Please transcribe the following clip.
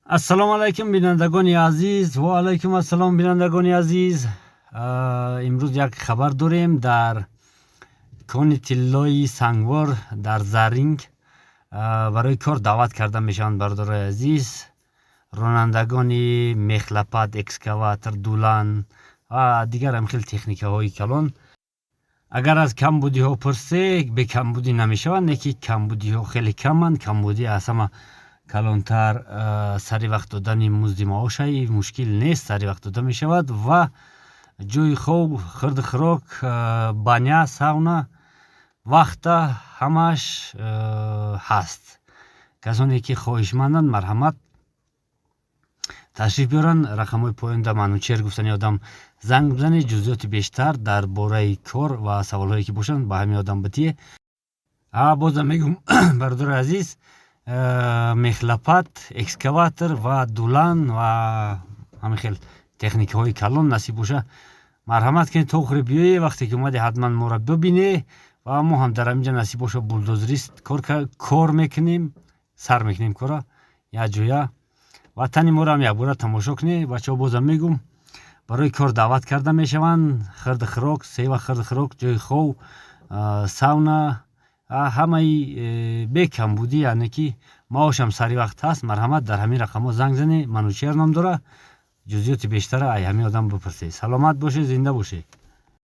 ассалому алайкум бинандагони азиз. Ва алайкум ассалом бинандагони азиз. имрӯз як хабар дорем дар кони тиллои сангвор дар Заринг барои кор даъват карда мешаванд бародарои азиз. ронандагони мехлапат, экскаватор, дулан ва дигар ҳамхел техникаҳои калон. агар аз камбудиҳо пурсе, бе камбудӣ намешаванд, не ки камбудиҳо хеле каманд. Камбудӣ аз ҳама калонтар сари вақт додани музди маошаи мушкил нест, сари вақт дода мешавад ва ҷойи хоб, хурду хӯрок, баня, сауна, вахта ҳамаш ҳаст. касоне ки хоҳишманданд, марҳамат, ташриф биёранд. рақамҳои поёнда манӯчер гуфтани одам занг бизанед. ҷузъиёти бештар дар бораи кор ва саволҳое ки бошанд ба ҳамин одам батие. бозам мегӯм бародари азиз, мехлапат, экскаватор ва дулан ва ҳамин хел техникаҳои калон насиб боша, марҳамат кунед то охире биёе. вақте ки омаде ҳатман моро бибине ва мо ҳам дар ҳаминҷа насиб боша булдозрист кор мекунем, сар мекунем кора якҷоя. ватани моро ҳам якбора тамошо кунед. бачаҳо бозам мегӯм барои кор даъват карда мешаванд. хурду хӯрок, сева хурду хӯрок, ҷойи хов, сауна, ҳамаи бе камбудӣ, яъне ки маошам сари вақт ҳаст. марҳамат, дар ҳамин рақамҳо занг занед. манӯчер ном дора. ҷузъиёти бештара аз ҳамин одам бипурсед. саломат бошед, зинда бошед.